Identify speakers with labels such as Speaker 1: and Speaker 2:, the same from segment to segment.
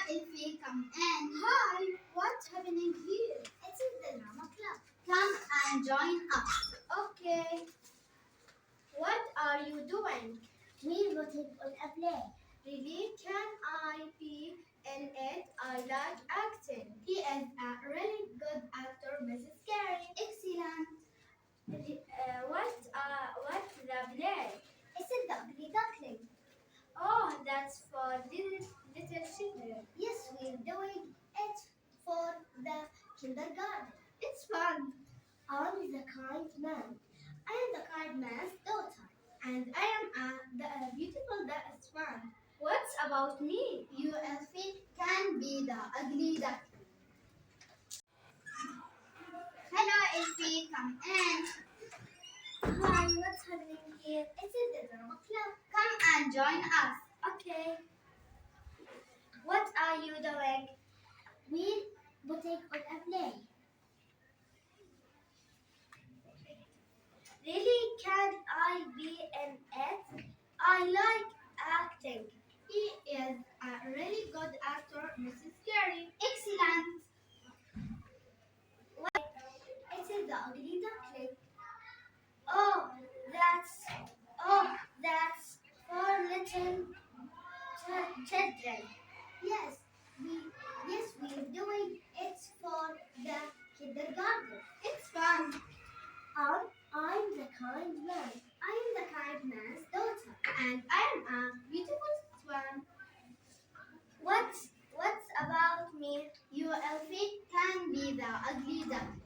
Speaker 1: Elfie, come in. Hi, what's happening here? It's the drama club. Come and join us. Okay. What are you doing? We're voting on a play. Really? Can I be in it? I like acting. He is a really good actor, Mrs. Carey. Excellent. What's the play? It's the ugly duckling. Oh, that's for little children. Yes, we're doing it for the kindergarten. It's fun. I'm the kind man. I am the kind man's daughter. And I am the beautiful swan. What's about me? You, Elfie, can be the ugly duckling. Hello, Elfie, come in. Hi, what's happening here? It's the drama club. Come and join us. Okay. What are you doing? We're putting on a play. Really? Can I be in it? I like acting. He is a really good actor, Mrs. Carey. Excellent. What? It is the ugly duckling. Oh, that's for little children. Yes, we're doing it for the kindergarten. It's fun. I'm the kind man. I am the kind man's daughter. And I am a beautiful swan. What's about me? You, Elfie, can be the ugly duckling.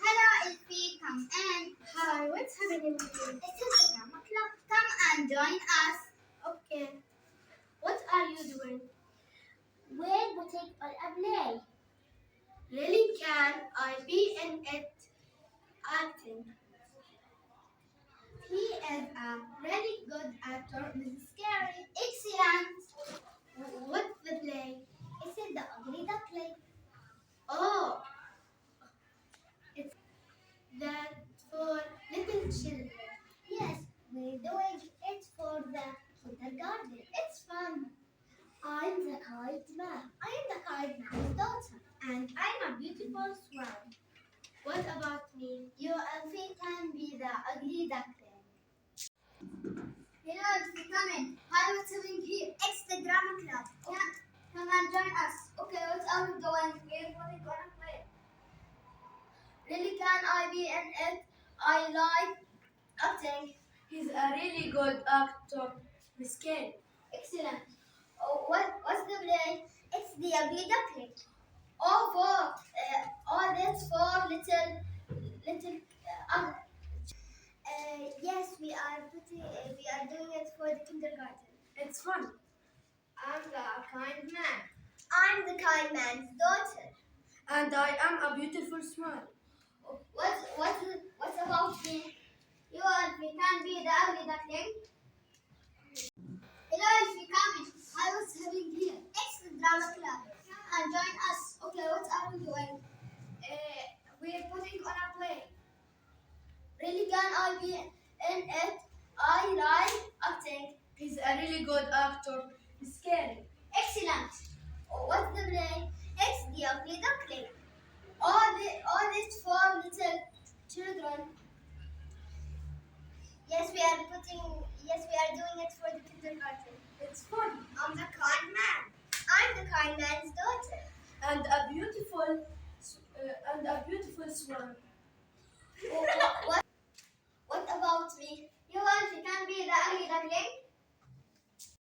Speaker 1: Hello, Elfie, come in. Hi, what's happening here? It's the drama club. Come and join us. Okay. What are you doing? We're putting on a play. Really? Can I be in it? Acting. He is a really good actor, Mrs. Carey. Excellent. What's the play? It's the ugly duckling. Oh, it's that for little children. Yes, we're doing it for the kindergarten. It's fun. I'm the kind man. I am the kind man's daughter. And I'm a beautiful swan. What about me? You, Elfie, can be the ugly duckling. Hello, Elfie, come in. Hi, what's happening here? It's the drama club. Yeah, come and join us. Okay, what are we doing? We're going to play. Really, can I be in it? I like acting.
Speaker 2: He's a really good actor, Miss Carey.
Speaker 1: Excellent. Oh, what's the play? It's the ugly duckling. That's for little. Yes, we are doing it for the kindergarten.
Speaker 2: It's fun. I'm the kind man.
Speaker 1: I'm the kind man's daughter.
Speaker 2: And I am a beautiful swan.
Speaker 1: What's about me? You, Elfie, can be the ugly duckling. Hello, Elfie, come in. Hi, what's happening here? It's the drama club. Come and join us. Okay, what are we doing?
Speaker 2: We're putting on a play.
Speaker 1: Really, can I be in it? I like acting.
Speaker 2: He's a really good actor, Miss Carey.
Speaker 1: Excellent. What's the play? It's the ugly duckling. All this for little children. Yes, we are doing it for the kindergarten.
Speaker 2: It's fun.
Speaker 1: I'm the kind man. I'm the kind man's daughter.
Speaker 2: And a beautiful swan.
Speaker 1: What about me? You, Elfie, can be the ugly duckling.